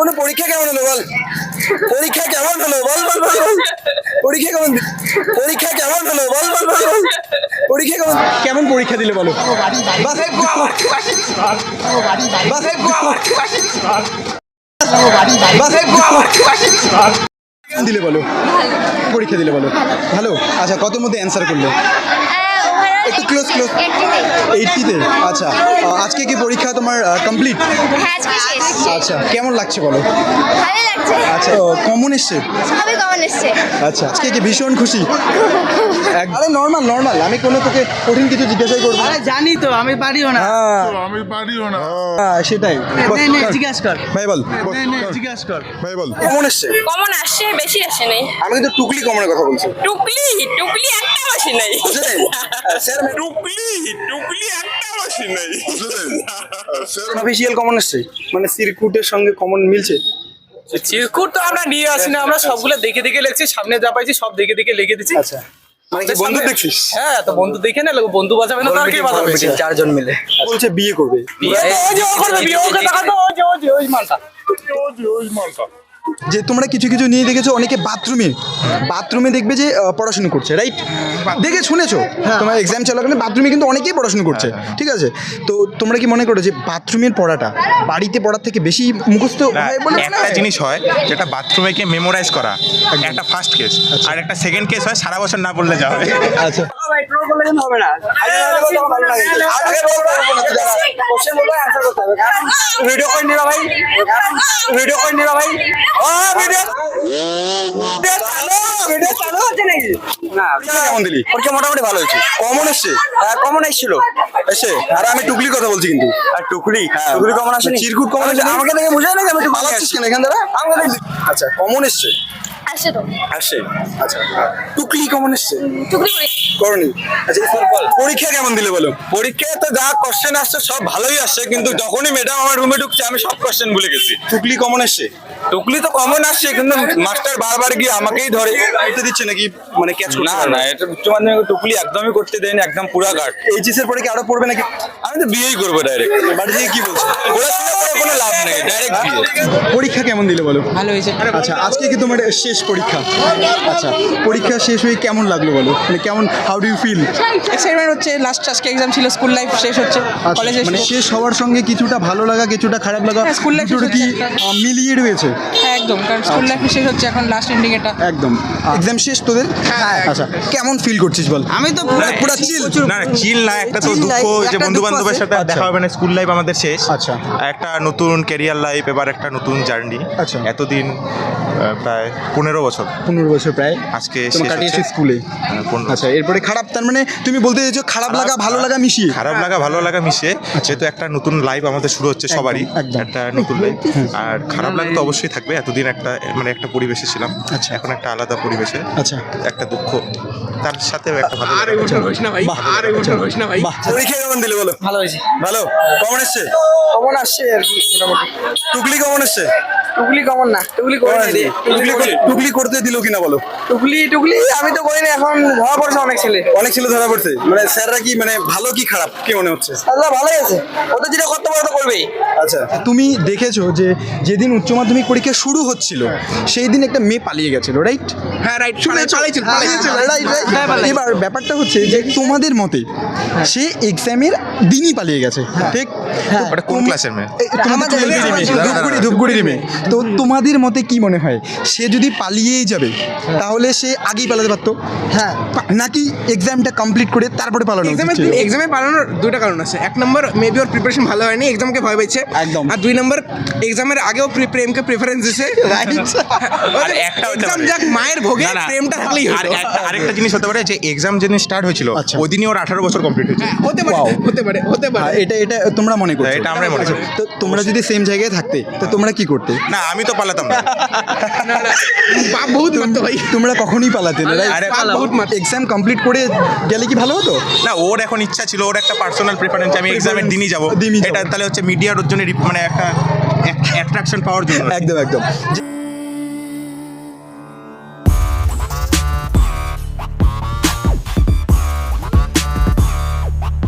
বলে পরীক্ষা কেমন হলো বল, পরীক্ষা কেমন হলো বল বল বল বল, পরীক্ষা কেমন, পরীক্ষা কেমন হলো বল বল বল বল, পরীক্ষা কেমন, কেমন পরীক্ষা দিলে বলো। কেমন দিলে বলো, পরীক্ষা দিলে বলো। ভালো, আচ্ছা কতর মধ্যে অ্যান্সার করলে? একটু ক্লোজ ক্লোজ, 80-তে। আচ্ছা, আজকে কি পরীক্ষা তোমার কমপ্লিট? হ্যাঁ আজকে শেষ। আচ্ছা, কেমন লাগছে বলো? ভালো লাগছে। আচ্ছা, কমন এসছে? সবই কমন এসছে। আচ্ছা, আজকে কি ভীষণ খুশি? আরে নর্মাল নর্মাল, আমি কোনো তোকে কঠিন কিছু জিজ্ঞাসাই করবো? আরে জানি তো আমি পারিও না। হ্যাঁ সেটাই। জিজ্ঞাস কর ভাই বল, জিজ্ঞাস কর ভাই বল, কেমন এসছে? কমন আসছে, বেশি আসে নাই। আমি কিন্তু টুকলি কমনের কথা বলছি। টুকলি টুকলি একটা আসে নাই। স্যার টুকলি একটা বাসি নাই। অফিসিয়াল কমন এসছে, মানে সিরকুটের সঙ্গে কমন মিলছে? চিরকুট তো আমরা নিয়ে আসি না, আমরা সবগুলো দেখে দেখে লিখছি, সামনে যা পাইছি সব দেখে দেখে লিখে দিচ্ছি। আচ্ছা, মানে কি বন্ধু দেখছিস? হ্যাঁ তো বন্ধু দেখে না, বন্ধু বাজাবে না তো আর কে বাজাবে? চারজন মিলে বলছে বিয়ে করবে। ওই যে ও করবে বিয়ে, ওকে দেখাতো, ওই যে ওই মালটা। যে তোমরা কিছু কিছু নিয়ে দেখেছো অনেকে বাথরুমে দেখবে যে পড়াশোনা করছে, রাইট? দেখে শুনেছো তোমার এক্সাম চলাকালীন বাথরুমে কিন্তু অনেকেই পড়াশোনা করছে, ঠিক আছে? তো তোমরা কি মনে করো যে বাথরুমের পড়াটা বাড়িতে পড়ার থেকে বেশি মুখস্থ হয় বলে মনে একটা হয়? জিনিস হয় যেটা বাথরুমে গিয়ে মেমোরাইজ করা, একটা ফার্স্ট কেস, আর একটা সেকেন্ড কেস হয় সারা বছর না পড়লে যাবে। আচ্ছা, ভিডিও করে নিরা ভাই, ভিডিও করে নিরা ভাই, কেমন দিলি? পরীক্ষা মোটামুটি ভালো হয়েছে। কমন এসছে? হ্যাঁ কমন এসেছিল, এসে। আর আমি টুকলির কথা বলছি কিন্তু। আর টুকলি, হ্যাঁ টুকলি কমন আসেনি, চিরকুট কমন আসে। আমাকে দেখে বুঝায় না যে আমি টুকলি আসছিস কেন এখান দ্বারা? আচ্ছা, কমন এসছে, আসছে তো। আসে। আচ্ছা, টুকলি কমন এসছে, টুকরি করে। করনি? আচ্ছা, পরীক্ষা কেমন দিলে বলো? পরীক্ষায় তো যা কোশ্চেন আসছে সব ভালোই আসছে, কিন্তু যখনই ম্যাডাম আমার রুমে ঢুকছে আমি সব কোশ্চেন ভুলে গেছি। টুকলি কমন এসছে? টুকলি তো কমন আসছে, কিন্তু মাস্টার বারবার গিয়ে আমাকেই ধরে করতে দিচ্ছে নাকি, মানে ক্যাচ করতে? না না, এটা উচ্চ মাধ্যমিক টুকলি একদমই করতে দেয়নি, একদম পুরা গার্ড। এইচএস এর পরে কি আরো পড়বে নাকি? আমি তো বিয়েই করবো ডাইরেক্ট। বাড়ি থেকে কি বলছো? পড়াশোনা করে কোনো লাভ নেই, ডাইরেক্ট বিয়ে। পরীক্ষা কেমন দিলে বলো? ভালো হয়েছে। আচ্ছা, আজকে কি তোমার শেষ পরীক্ষা? আচ্ছা, পরীক্ষা শেষ হয়ে কেমন লাগলো বলো, মানে কেমন, how do you feel? Excitement হচ্ছে, লাস্ট আজকে এক্সাম ছিল, স্কুল লাইফ শেষ হচ্ছে, কলেজে মানে শেষ হওয়ার সঙ্গে কিছুটা ভালো লাগা কিছুটা খারাপ লাগা, হ্যাঁ, স্কুল লাইফ দুটো কি মিলিয়ে রয়েছে? হ্যাঁ একদম, কারণ স্কুল লাইফ শেষ হচ্ছে, এখন লাস্ট এন্ডিং এটা। একদম, এক্সাম শেষ তোদের? আচ্ছা, কেমন ফিল করছিস বল? আমি তো পুরো চিল? না না, চিল না, একটা তো Chill দুঃখ নাই, যে একটা বন্ধু বান্ধবের দুঃখ সাথে আছে। দেখা হবে না, স্কুল লাইফ আমাদের শেষ। আচ্ছা। একটা নতুন ক্যারিয়ার লাইফ, এবার একটা নতুন জার্নি। আচ্ছা। এতদিন প্রায় 15 বছর 15 বছর প্রায় আজকে তোমার শেষ কাটিয়েছি হচ্ছে। স্কুলে। 15 আচ্ছা, এরপরে খারাপ, তার মানে তুমি বলতে চাইছো খারাপ লাগা ভালো লাগা মিশিয়ে? খারাপ লাগা ভালো লাগা মিশে, যেহেতু একটা নতুন লাইফ আমাদের শুরু হচ্ছে সবারই, একদম। একটা নতুন লাইফ। আর খারাপ লাগা তো অবশ্যই থাকবে, এতদিন একটা মানে একটা পরিবেশে ছিলাম, আচ্ছা। এখন একটা আলাদা পরিবেশে, আচ্ছা, একটা দুঃখ, তার সাথেও একটা ভালো লাগা। বাহ। পরীক্ষা কেমন দিলে বলো? ভালো হয়েছে। ভালো, কমন এসছে? কমন আসছে আর কি মোটামুটি। টুকলি কমন এসছে? টুকলি কমন না, টুকলি করে নি। টুকলি করতে দিল কিনা বলো? টুকলি আমি তো করিনি, এখন ধরা পড়ছে অনেক ছেলে। অনেক ছেলে ধরা পড়ছে, মানে স্যাররা কি মানে ভালো কি খারাপ কি মনে হচ্ছে? আল্লাহ ভালোই আছে, ওদের যেটা করতে পারে তো করবেই। আচ্ছা, তুমি দেখেছো যে যেদিন উচ্চ মাধ্যমিক পরীক্ষা শুরু হচ্ছিল সেই দিন একটা মেয়ে পালিয়ে গেছিল, রাইট? হ্যাঁ রাইট, এবার ব্যাপারটা হচ্ছে যে তোমাদের মতে সে এক্সামের দিনই পালিয়ে গেছে, ঠিক? ওটা কোন ক্লাসের মেয়ে? ধূপগুড়ির মেয়ে। তো তোমাদের মতে কি মনে হয়, সে যদি পালিয়েই যাবে তাহলে সে আগেই পালাতে পারতো? হ্যাঁ, নাকি এক্সামটা কমপ্লিট করে তারপরে পালানো উচিত ছিল? এক্সামে পালানোর দুইটা কারণ আছে। এক নম্বর, মেবি ওর প্রিপারেশন ভালো হয়নি, এক্সামকে ভয় পাইছে। একদম। আর দুই নম্বর, এক্সামের আগেও প্রেমকে প্রেফারেন্স দিছে। আর একটা হতে এক্সাম পারে। যাক মায়ের ভোগে, না, না, প্রেমটা থাকলেই আর হতো। আরেকটা জিনিস হতে পারে যে এক্সাম যেদিন স্টার্ট হয়েছিল আচ্ছা। ওই দিনই ওর 18 বছর কমপ্লিট হয়েছে। হতে পারে, Wow. হতে পারে। এটা তোমরা মনে করছো? এটা আমরাই মনে করি। তো তোমরা যদি সেম জায়গায় থাকতে তো তোমরা কি করতে? না, আমি তো পালাতাম না। পাপ বহুত মারতো ভাই। তোমরা কখনোই পালাতে না, আরে বহুত মারতো। এক্সাম কমপ্লিট করে গেলে কি ভালো হতো? না, ওর এখন ইচ্ছা ছিল, ওর একটা পার্সোনাল প্রেফারেন্স, আমি এক্সামের দিনই যাব। দিনই যাবো। এটা তাহলে হচ্ছে মিডিয়ার জন্য মানে একটা অ্যাট্রাকশন পাওয়ার জন্য। একদম একদম।